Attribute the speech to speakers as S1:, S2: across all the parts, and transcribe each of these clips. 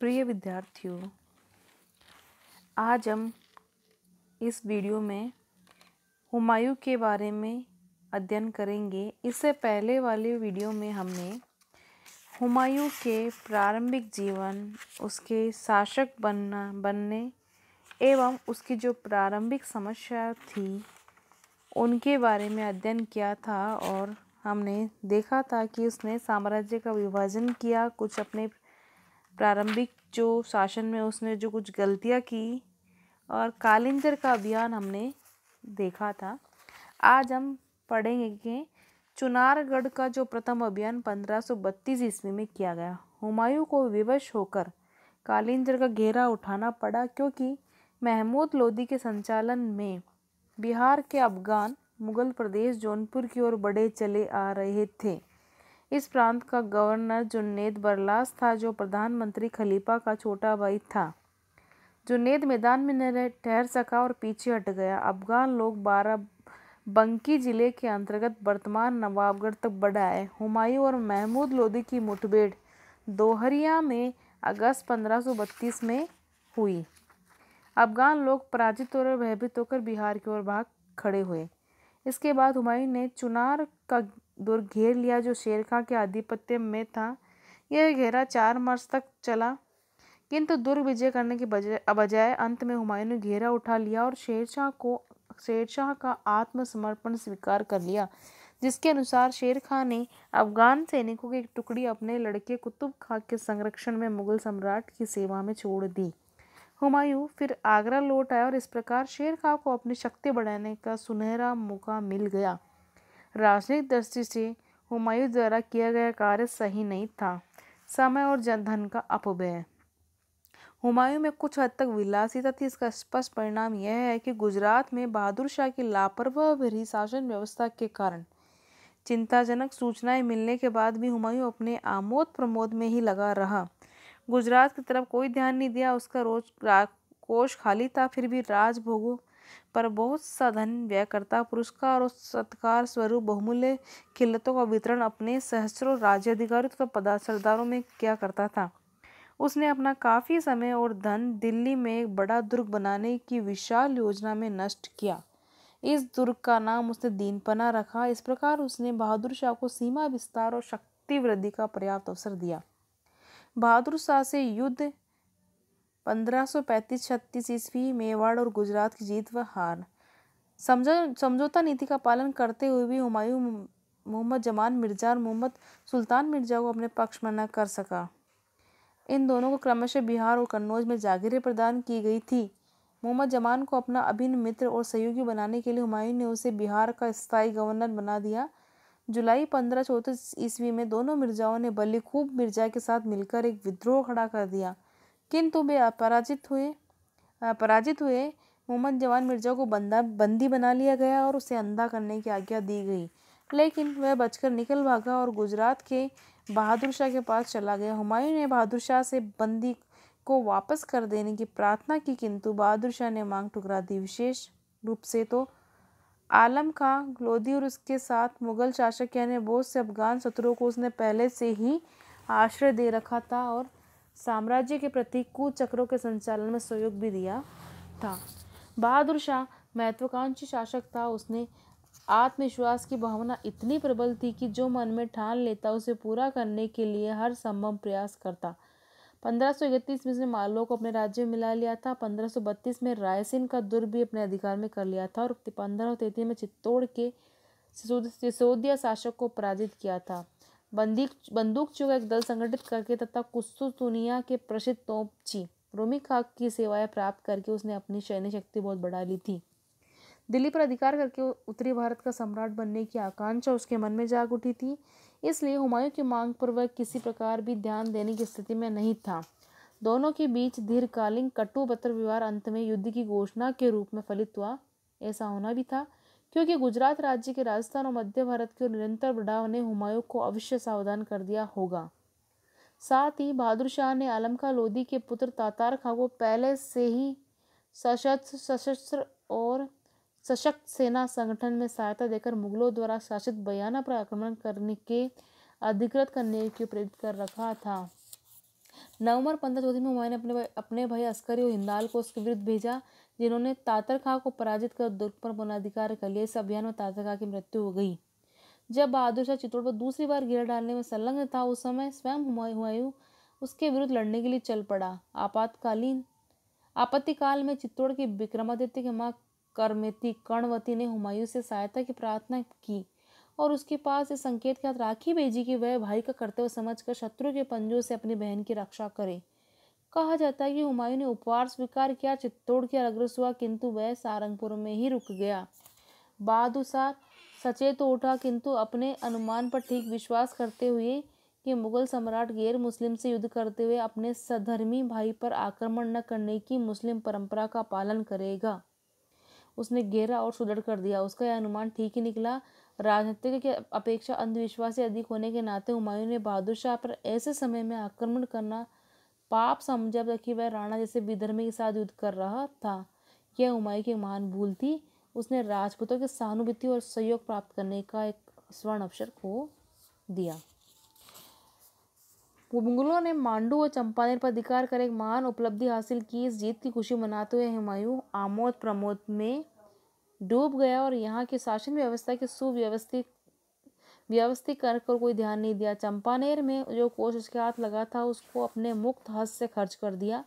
S1: प्रिय विद्यार्थियों, आज हम इस वीडियो में हुमायूं के बारे में अध्ययन करेंगे। इससे पहले वाले वीडियो में हमने हुमायूं के प्रारंभिक जीवन, उसके शासक बनने एवं उसकी जो प्रारंभिक समस्या थी उनके बारे में अध्ययन किया था और हमने देखा था कि उसने साम्राज्य का विभाजन किया। कुछ अपने प्रारंभिक जो शासन में उसने जो कुछ गलतियां की और कालिंजर का अभियान हमने देखा था। आज हम पढ़ेंगे कि चुनारगढ़ का जो प्रथम अभियान 1532 ईस्वी में किया गया। हुमायूं को विवश होकर कालिंजर का घेरा उठाना पड़ा क्योंकि महमूद लोदी के संचालन में बिहार के अफगान मुगल प्रदेश जौनपुर की ओर बढ़े चले आ रहे थे। इस प्रांत का गवर्नर जुन्नेद बरलास था, जो प्रधानमंत्री खलीफा का छोटा भाई था। जुन्नेद मैदान में न ठहर सका और पीछे हट गया। अफगान लोग बाराबंकी जिले के अंतर्गत वर्तमान नवाबगढ़ तक बढ़ आए। हुमायूं और महमूद लोदी की मुठभेड़ दोहरिया में अगस्त 1532 में हुई। अफगान लोग पराजित और भयभीत होकर बिहार की ओर भाग खड़े हुए। इसके बाद हुमायूं ने चुनार का दुर्ग घेर लिया, जो शेरखां के आधिपत्य में था। यह घेरा 4 मार्च तक चला, किंतु दुर्ग विजय करने के बजाय अंत में हुमायूं ने घेरा उठा लिया और शेरशाह का आत्मसमर्पण स्वीकार कर लिया, जिसके अनुसार शेर खां ने अफगान सैनिकों की एक टुकड़ी अपने लड़के कुतुब खां के संरक्षण में मुगल सम्राट की सेवा में छोड़ दी। हुमायूं फिर आगरा लौट आया और इस प्रकार शेर खां को अपनी शक्ति बढ़ाने का सुनहरा मौका मिल गया। राजनीतिक दृष्टि से हुमायूं द्वारा किया गया कार्य सही नहीं था। समय और धन का अपव्यय। हुमायूं में कुछ हद तक विलासिता थी। इसका स्पष्ट परिणाम यह है कि गुजरात में बहादुर शाह की लापरवाह भरी शासन व्यवस्था के कारण चिंताजनक सूचनाएं मिलने के बाद भी हुमायूं अपने आमोद प्रमोद में ही लगा रहा। गुजरात की तरफ कोई ध्यान नहीं दिया। उसका कोष खाली था, फिर भी राजभोगों पर बहुत सा धन व्यय करता। पुरस्कार और सत्कार स्वरूप बहुमूल्य खिल्लतों का वितरण अपने सहस्त्रों राज्याधिकारियों तथा सरदारों में किया करता था। उसने अपना काफी समय और धन दिल्ली में एक बड़ा दुर्ग बनाने की विशाल योजना में नष्ट किया। इस दुर्ग का नाम उसने दीनपना रखा। इस प्रकार उसने बहादुर शाह को सीमा विस्तार और शक्ति वृद्धि का पर्याप्त अवसर दिया। बहादुर शाह से युद्ध 1535-36 ईस्वी, मेवाड़ और गुजरात की जीत व हार। समझौता नीति का पालन करते हुए भी हुमायूं मोहम्मद जमान मिर्जा और मोहम्मद सुल्तान मिर्जा को अपने पक्ष में न कर सका। इन दोनों को क्रमशः बिहार और कन्नौज में जागीरें प्रदान की गई थी। मोहम्मद जमान को अपना अभिन्न मित्र और सहयोगी बनाने के लिए हुमायूं ने उसे बिहार का स्थायी गवर्नर बना दिया। जुलाई 1534 ईस्वी में दोनों मिर्जाओं ने बलीखूब मिर्जा के साथ मिलकर एक विद्रोह खड़ा कर दिया, किंतु वे पराजित हुए। मोहम्मद जवान मिर्जा को बंदी बना लिया गया और उसे अंधा करने की आज्ञा दी गई, लेकिन वह बचकर निकल भागा और गुजरात के बहादुर शाह के पास चला गया। हुमायूं ने बहादुर शाह से बंदी को वापस कर देने की प्रार्थना की, किंतु बहादुर शाह ने मांग ठुकरा दी। विशेष रूप से तो आलम खां लोधी और उसके साथ मुगल शासक यानी बहुत से अफगान शत्रुओं को उसने पहले से ही आश्रय दे रखा था और साम्राज्य के प्रति कुचक्रों के संचालन में सहयोग भी दिया था। बहादुर शाह महत्वाकांक्षी शासक था। उसने आत्मविश्वास की भावना इतनी प्रबल थी कि जो मन में ठान लेता उसे पूरा करने के लिए हर संभव प्रयास करता। 1531 में उसने मालवा को अपने राज्य में मिला लिया था। 1532 में रायसेन का दुर्ग भी अपने अधिकार में कर लिया था और 1533 में चित्तौड़ के सिसोदिया शासक को पराजित किया था। बंदूकचियों का एक दल संगठित करके तथा कुस्तुनिया के प्रसिद्ध तोपची रोमी खाक की सेवाएं प्राप्त करके उसने अपनी सैन्य शक्ति बहुत बढ़ा ली थी। दिल्ली पर अधिकार करके उत्तरी भारत का सम्राट बनने की आकांक्षा उसके मन में जाग उठी थी। इसलिए हुमायूं की मांग पर वह किसी प्रकार भी ध्यान देने की स्थिति में नहीं था। दोनों के बीच दीर्घकालीन कटु पत्र व्यवहार अंत में युद्ध की घोषणा के रूप में फलित हुआ। ऐसा होना भी था क्योंकि गुजरात राज्य के राजस्थान और मध्य भारत के निरंतर बढ़ाव ने हुमायूं को अवश्य सावधान कर दिया होगा। साथ ही बहादुर शाह ने आलम खां लोधी के पुत्र तातार खां को पहले से ही सशस्त्र और सशक्त सेना संगठन में सहायता देकर मुगलों द्वारा शासित बयाना पर आक्रमण करने के अधिकृत करने के प्रेरित कर रखा था। नवंबर 1534 में हुमायूं ने अपने भाई अस्करी और हिंदाल को उसके विरुद्ध भेजा, जिन्होंने तातर खां को पराजित कर दुर्ग पर पुनराधिकार कर लिया। इस अभियान में तातर खां की मृत्यु हो गई। जब बहादुर शाह चित्तौड़ पर दूसरी बार घेरा डालने में संलग्न था, उस समय स्वयं हुमायूं उसके विरुद्ध लड़ने के लिए चल पड़ा। आपत्तिकाल में चित्तौड़ के विक्रमादित्य की मां करमेती कर्णवती ने हुमायूं से सहायता की प्रार्थना की और उसके पास इस संकेत के साथ राखी भेजी कि वह भाई का कर्तव्य समझकर शत्रु के पंजों से अपनी बहन की रक्षा करे। कहा जाता है कि हुमायूं ने उपहार स्वीकार किया, चित्तौड़ की अग्रसर हुआ, किंतु वह सारंगपुर में ही रुक गया। बहादुर शाह सचेत तो उठा, किंतु अपने अनुमान पर ठीक विश्वास करते हुए कि मुगल सम्राट गैर मुस्लिम से युद्ध करते हुए अपने सधर्मी भाई पर आक्रमण न करने की मुस्लिम परंपरा का पालन करेगा, उसने गहरा और सुदृढ़ कर दिया। उसका यह अनुमान ठीक ही निकला। राजनीतिक की अपेक्षा अंधविश्वासी अधिक होने के नाते हुमायूं ने बहादुर शाह पर ऐसे समय में आक्रमण करना पाप समझा, जबकि वह राणा जैसे विधर्मी के साथ युद्ध कर रहा था। यह हुमायूं की महान भूल थी। उसने राजपूतों की सहानुभूति और सहयोग प्राप्त करने का एक स्वर्ण अवसर खो दिया। मुगलों ने मांडू और चंपानेर पर अधिकार कर एक महान उपलब्धि हासिल की। इस जीत की खुशी मनाते हुए हुमायूं आमोद प्रमोद में डूब गया और यहाँ की शासन व्यवस्था के व्यवस्थित कर कोई ध्यान नहीं दिया। चंपानेर में जो कोष उसके हाथ लगा था, उसको अपने मुक्त हस्त से खर्च कर दिया।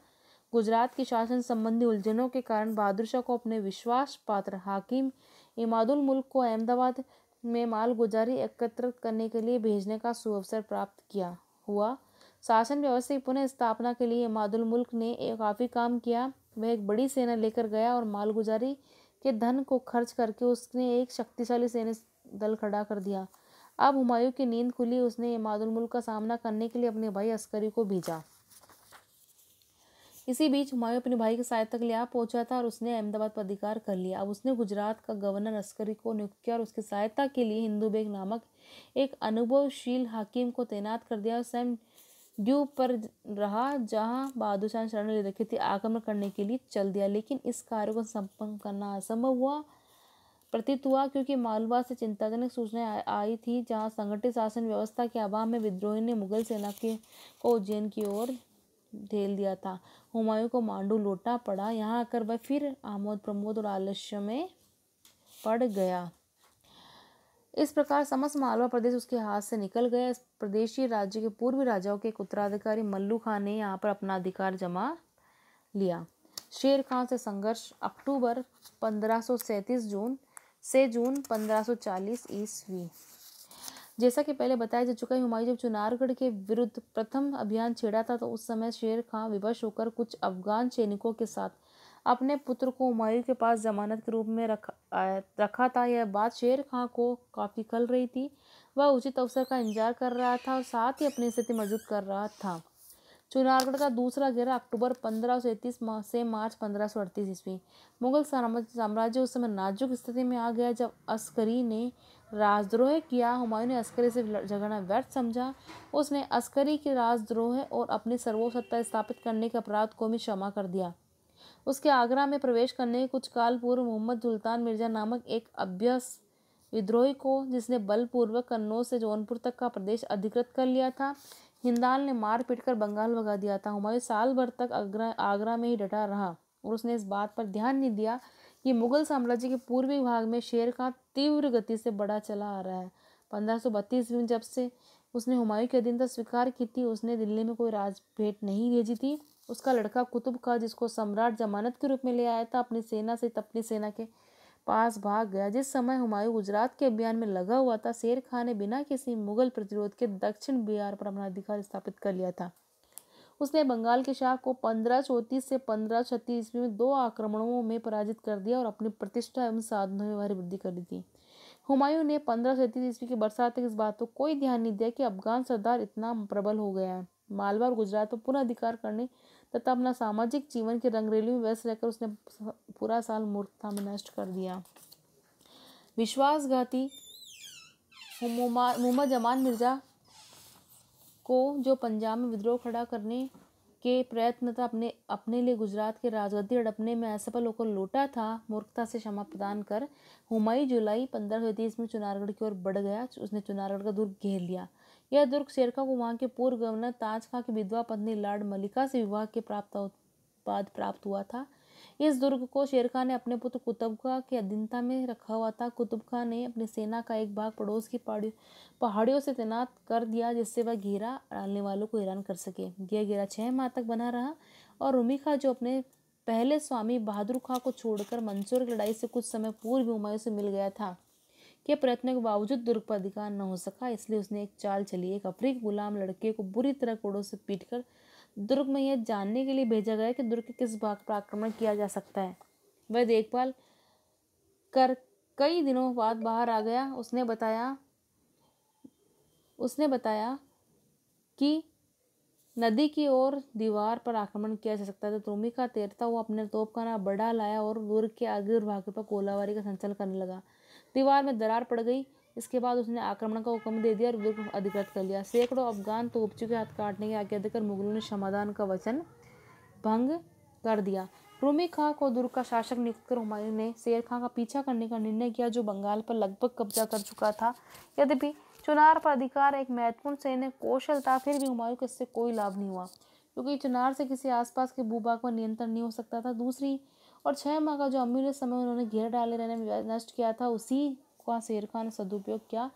S1: गुजरात की शासन संबंधी उलझनों के कारण बहादुर शाह को अपने विश्वास पात्र हाकिम इमादुल मुल्क को अहमदाबाद में मालगुजारी एकत्र करने के लिए भेजने का सुअवसर प्राप्त किया हुआ। शासन व्यवस्था की पुनः स्थापना के लिए इमादुल मुल्क ने काफ़ी काम किया। वह एक बड़ी सेना लेकर गया और मालगुजारी के धन को खर्च करके उसने एक शक्तिशाली सैन्य दल खड़ा कर दिया। अब हुमायूं की नींद खुली। उसने इमादुल मुल्क का सामना करने के लिए अपने भाई अस्करी को भेजा। इसी बीच हुमायूं अपने भाई की सहायता के लिए यहाँ पहुंचा था और उसने अहमदाबाद पर अधिकार कर लिया। अब उसने गुजरात का गवर्नर अस्करी को नियुक्त किया और उसकी सहायता के लिए हिंदू बेग नामक एक अनुभवशील हाकिम को तैनात कर दिया। स्वयं ड्यूब पर रहा, जहां बहादुर शाह ने शरण ले रखी थी। आक्रमण करने के लिए चल दिया, लेकिन इस कार्य को संपन्न करना असंभव हुआ प्रतीत हुआ, क्योंकि मालवा से चिंताजनक सूचनाएं आई थी, जहां संगठित शासन व्यवस्था के अभाव में विद्रोही ने मुगल सेना को उज्जैन की ओर ढेल दिया था। हुमायूं को मांडू लौटना पड़ा। यहाँ आकर वह फिर आमोद प्रमोद और आलस्य में पड़ गया। इस प्रकार समस्त मालवा प्रदेश उसके हाथ से निकल गया। इस प्रदेशी राज्य के पूर्वी राजाओं के एक उत्तराधिकारी मल्लू खान ने यहाँ पर अपना अधिकार जमा लिया। शेर खान से संघर्ष अक्टूबर 1537 जून 1540 ईस्वी। जैसा कि पहले बताया जा चुका है, हुमायूं जब चुनारगढ़ के विरुद्ध प्रथम अभियान छेड़ा था, तो उस समय शेर खान विवश होकर कुछ अफगान सैनिकों के साथ अपने पुत्र को हुमायूं के पास जमानत के रूप में रखा था। यह बात शेर खां को काफ़ी खल रही थी। वह उचित अवसर का इंतजार कर रहा था और साथ ही अपनी स्थिति मजबूत कर रहा था। चुनारगढ़ का दूसरा घेरा अक्टूबर 1537 से मार्च 1538 ईस्वी। मुगल साम्राज्य उस समय नाजुक स्थिति में आ गया। जब अस्करी ने राजद्रोह किया, हुमायूं ने अस्करी से झगड़ना व्यर्थ समझा। उसने अस्करी के राजद्रोह और अपनी सर्वोच्चता स्थापित करने के अपराध को भी क्षमा कर दिया। उसके आगरा में प्रवेश करने के कुछ काल पूर्व मोहम्मद सुल्तान मिर्जा नामक एक अभ्यस्त विद्रोही को, जिसने बलपूर्वक कन्नौज से जौनपुर तक का प्रदेश अधिकृत कर लिया था, हिंदाल ने मार पीट कर बंगाल भगा दिया था। हुमायूं साल भर तक आगरा में ही डटा रहा और उसने इस बात पर ध्यान नहीं दिया कि मुगल साम्राज्य के पूर्वी भाग में शेर खां तीव्र गति से बढ़ा चला आ रहा है। 1532 में जब से उसने हुमायूं की अधीनता स्वीकार की थी, उसने दिल्ली में कोई राजभेट नहीं भेजी थी। उसका लड़का कुतुब खां, जिसको सम्राट जमानत के रूप में ले आया था, अपनी सेना से अपनी सेना के पास भाग गया। जिस समय हुमायूं गुजरात के अभियान में लगा हुआ था, शेर खां ने बिना किसी मुगल प्रतिरोध के दक्षिण बिहार पर अपना अधिकार स्थापित कर लिया था। उसने बंगाल के शाह को 1534 से 1536 ईस्वी में 2 आक्रमणों में पराजित कर दिया और अपनी प्रतिष्ठा एवं साधनों में भारी वृद्धि कर दी थी। हुमायूं ने 1537 ईस्वी की बरसात तक इस बात पर कोई ध्यान नहीं दिया कि अफगान सरदार इतना प्रबल हो गया है। मालवा और गुजरात पर पुनः अधिकार करने तथा अपना सामाजिक जीवन के रंगरेली में व्यस्त रहकर उसने पूरा साल मूर्खता में नष्ट कर दिया। विश्वासघाती मोहम्मद जमान मिर्जा को, जो पंजाब में विद्रोह खड़ा करने के प्रयत्न था, अपने लिए गुजरात के राजगद्दी हड़पने में असफल होकर लौटा था, मूर्खता से क्षमा प्रदान कर हुमायूं जुलाई 1530 में चुनारगढ़ की ओर बढ़ गया। उसने चुनारगढ़ का दुर्ग घेर लिया। यह दुर्ग शेर खां को वहां के पूर्व गवर्नर ताज खां की विधवा पत्नी लॉर्ड मलिका से विवाह के बाद प्राप्त हुआ था। इस दुर्ग को शेर खां ने अपने पुत्र कुतुब खां के अधीनता में रखा हुआ था। कुतुब खां ने अपनी सेना का एक भाग पड़ोस की पहाड़ियों से तैनात कर दिया, जिससे वह घेरा डालने वालों को हैरान कर सके। यह घेरा 6 माह तक बना रहा और रूमी खां, जो अपने पहले स्वामी बहादुर खां को छोड़कर मंसूर की लड़ाई से कुछ समय पूर्व हुमायूं से मिल गया था, के प्रयत्नों के बावजूद दुर्ग पर अधिकार न हो सका। इसलिए उसने एक चाल चली। एक अफ्रीकी गुलाम लड़के को बुरी तरह कोड़ों से पीटकर दुर्ग में यह जानने के लिए भेजा गया कि दुर्ग के किस भाग पर आक्रमण किया जा सकता है। वह देखभाल कर कई दिनों बाद बाहर आ गया। उसने बताया कि नदी की ओर दीवार पर आक्रमण किया जा सकता है। तो रूमी का तैरता हुआ अपने तोपखाना बढ़ा लाया और दुर्ग के आगे और भाग पर गोलाबारी का संचालन करने लगा। दीवार में दरार पड़ गई। इसके बाद उसने आक्रमण का हुक्म दे दिया और दुर्ग अधिकृत कर लिया। सैकड़ों अफगान तोपचियों के हाथ काटने की आज्ञा देकर मुगलों ने समाधान का वचन भंग कर दिया। रूमी खां को दुर्ग का शासक नियुक्त कर हुमायूं ने शेर खां का पीछा करने का निर्णय किया, जो बंगाल पर लगभग कब्जा कर चुका था। यद्यपि चुनार पर अधिकार एक महत्वपूर्ण सैन्य कौशल था, फिर भी हुमायूं को इससे कोई लाभ नहीं हुआ, क्योंकि चुनार से किसी आसपास के भूभाग पर नियंत्रण नहीं हो सकता था। दूसरी और 6 माह का जो अमूल्य समय उन्होंने घेर डाले रहने में नष्ट किया था, उसी का शेर खां ने सदुपयोग किया।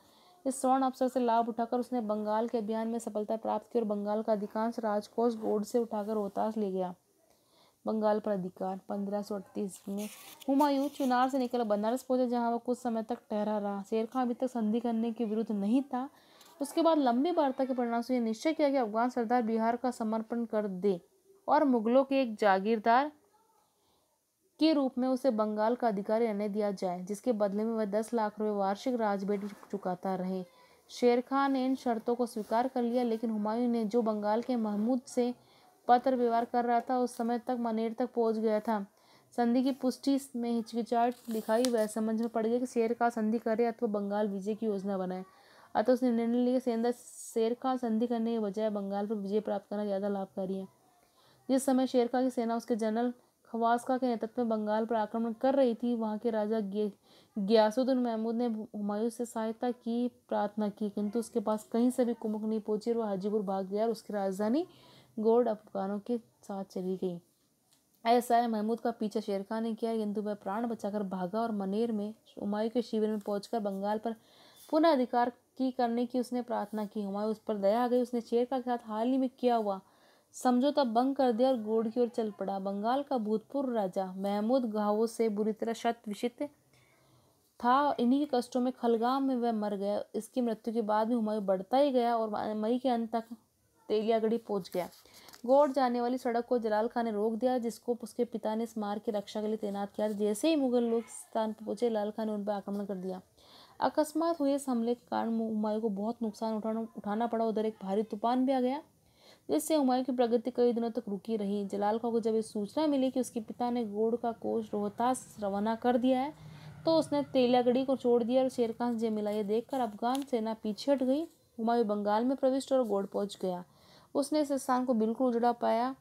S1: इस स्वर्ण अवसर से लाभ उठाकर उसने बंगाल के अभियान में सफलता प्राप्त की और बंगाल का अधिकांश राजकोष गोंड से उठाकर रोहतास ले गया। बंगाल पर अधिकार 1538 में हुमायूं चुनार से निकल बनारस पहुंचे, जहां वह कुछ समय तक ठहरा रहा। शेर खां अभी तक संधि करने के विरुद्ध नहीं था। उसके बाद लंबी वार्ता के परिणाम से यह निश्चय किया कि अफगान सरदार बिहार का समर्पण कर दे और मुगलों के एक जागीरदार के रूप में उसे बंगाल का अधिकारी रहने दिया जाए, जिसके बदले में वह 10 लाख रुपए वार्षिक राजभेटी चुकाता रहे। शेर खां ने इन शर्तों को स्वीकार कर लिया, लेकिन हुमायूं ने, जो बंगाल के महमूद से पत्र व्यवहार कर रहा था, उस समय तक मनेर तक पहुंच गया था। संधि की पुष्टि में हिचकिचाहट दिखाई। वह समझ में पड़ गया कि शेर खां संधि करे अथवा बंगाल विजय की योजना बनाए। अतः उसने निर्णय लिया कि शेर खां संधि करने के बजाय बंगाल पर विजय प्राप्त करना ज्यादा लाभकारी है। जिस समय शेर खां की सेना उसके जनरल खवासका के नेतृत्व में बंगाल पर आक्रमण कर रही थी, वहां के राजा गियासुद्दीन महमूद ने हुमायूं से सहायता की प्रार्थना की, किंतु उसके पास कहीं से भी कुमक नहीं पहुंची और वह हाजीपुर भाग गया और उसकी राजधानी गोंड अफगानों के साथ चली गई। ऐसा है महमूद का पीछा शेर खां ने किया, किंतु वह प्राण बचाकर भागा और मनेर में हुमायूं के शिविर में पहुंचकर बंगाल पर पुनः अधिकार करने की उसने प्रार्थना की। हुमायूं उस पर दया आ गई। उसने शेर खां के साथ हाल ही में किया हुआ समझौता भंग कर दिया और गोंड की ओर चल पड़ा। बंगाल का भूतपूर्व राजा महमूद घावों से बुरी तरह शत विषित था। इन्हीं के कष्टों में खलगाम में वह मर गया। इसकी मृत्यु के बाद भी हुमायूं बढ़ता ही गया और मई के अंत तक तेलियागढ़ी पहुंच गया। गोंड जाने वाली सड़क को जलाल खां ने रोक दिया, जिसको उसके पिता ने इस मार्ग की रक्षा के लिए तैनात किया। जैसे ही मुगल लोग स्थान पर पहुंचे, लाल खां ने उन पर आक्रमण कर दिया। अकस्मात हुए इस हमले के कारण हुमायूं को बहुत नुकसान उठाना पड़ा। उधर एक भारी तूफान भी आ गया, जिससे हुमायूं की प्रगति कई दिनों तक रुकी रही। जलाल खां को जब ये सूचना मिली कि उसके पिता ने गोंड का कोष रोहतास रवाना कर दिया है, तो उसने तेलियागढ़ी को छोड़ दिया और शेर खां से जय मिला। यह देखकर अफगान सेना पीछे हट गई। हुमायूं बंगाल में प्रविष्ट और गोंड पहुंच गया। उसने इस स्थान को बिल्कुल उजड़ा पाया।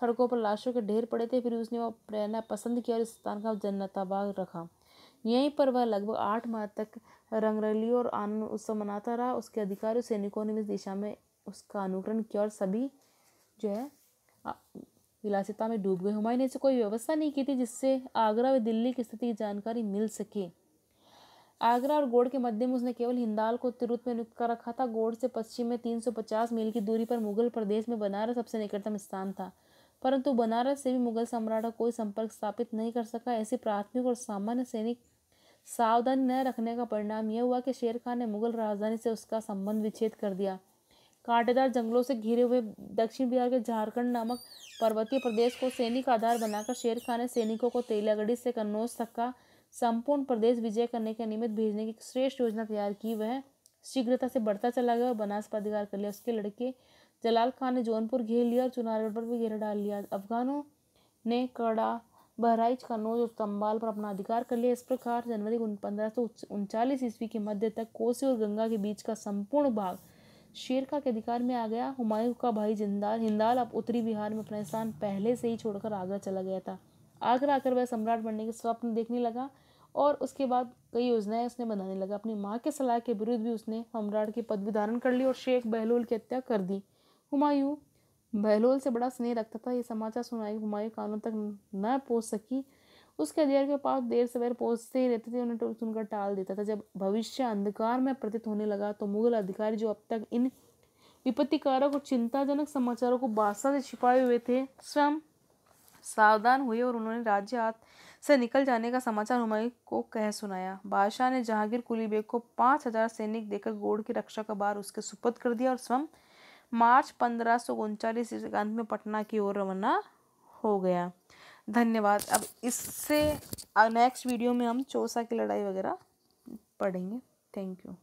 S1: सड़कों पर लाशों के ढेर पड़े थे। फिर उसने वह रहना पसंद किया और इस स्थान का जन्नताबाग रखा। यहीं पर वह लगभग 8 माह तक रंगरलियों और आनंद उत्सव मनाता रहा। उसके अधिकारियों सैनिकों ने इस दिशा में उसका अनुकरण किया और सभी जो है विलासिता में डूब गए। हुमायूं ने ऐसी कोई व्यवस्था नहीं की थी जिससे आगरा व दिल्ली की स्थिति की जानकारी मिल सके। आगरा और गोंड के मध्य में उसने केवल हिंदाल को तिरुत में नियुक्त कर रखा था। गोंड से पश्चिम में 350 मील की दूरी पर मुगल प्रदेश में बनारस सबसे निकटतम स्थान था, परंतु बनारस से भी मुगल सम्राट का कोई संपर्क स्थापित नहीं कर सका। ऐसी प्राथमिक और सामान्य सैनिक सावधानी न रखने का परिणाम यह हुआ कि शेर खां ने मुगल राजधानी से उसका संबंध विच्छेद कर दिया। कांटेदार जंगलों से घिरे हुए दक्षिण बिहार के झारखंड नामक पर्वतीय प्रदेश को सैनिक आधार बनाकर शेर खां ने सैनिकों को तेलियागढ़ी से कन्नौज तक का संपूर्ण प्रदेश विजय करने के निमित्त भेजने की श्रेष्ठ योजना तैयार की। वह शीघ्रता से बढ़ता चला गया और बनारस पर अधिकार कर लिया। उसके लड़के जलाल खां ने जौनपुर घेर लिया और चुनारगढ़ पर भी घेरा डाल लिया। अफगानों ने कड़ा, बहराइच, कन्नौज और चंबाल पर अपना अधिकार कर लिया। इस प्रकार जनवरी 1539 ईस्वी के मध्य तक कोसी और गंगा के बीच का संपूर्ण भाग शेर खां के अधिकार में आ गया। हुमायूं का भाई हिंदाल अब उत्तरी बिहार में अपना स्थान पहले से ही छोड़कर आगरा चला गया था। आगरा आकर वह सम्राट बनने के स्वप्न देखने लगा और उसके बाद कई योजनाएं उसने बनाने लगा। अपनी माँ के सलाह के विरुद्ध भी उसने सम्राट की पदवी धारण कर ली और शेख बहलोल की हत्या कर दी। हुमायूं बहलोल से बड़ा स्नेह रखता था। ये समाचार सुनाई हुमायूं कानों तक न पहुंच सकी। उसके अधिकारी के पास देर सवेर पहुंचते ही रहते थे, उन्हें सुनकर टाल देता था। जब भविष्य अंधकार में प्रतीत होने लगा तो मुगल अधिकारी जो अब तक इन विपत्तिकारक और चिंताजनक समाचारों को बादशाह से छिपाए हुए थे, स्वयं सावधान हुए और उन्होंने राज्य हाथ से निकल जाने का समाचार हुमायूं को कह सुनाया। बादशाह ने जहांगीर कुली बेग को 5,000 सैनिक देकर गोड़ की रक्षा का भार उसके सुपुर्द कर दिया और स्वयं मार्च 1539 ईस्वी अंत में पटना की ओर रवाना हो गया। धन्यवाद। अब इससे नेक्स्ट वीडियो में हम चौसा की लड़ाई वगैरह पढ़ेंगे। Thank you.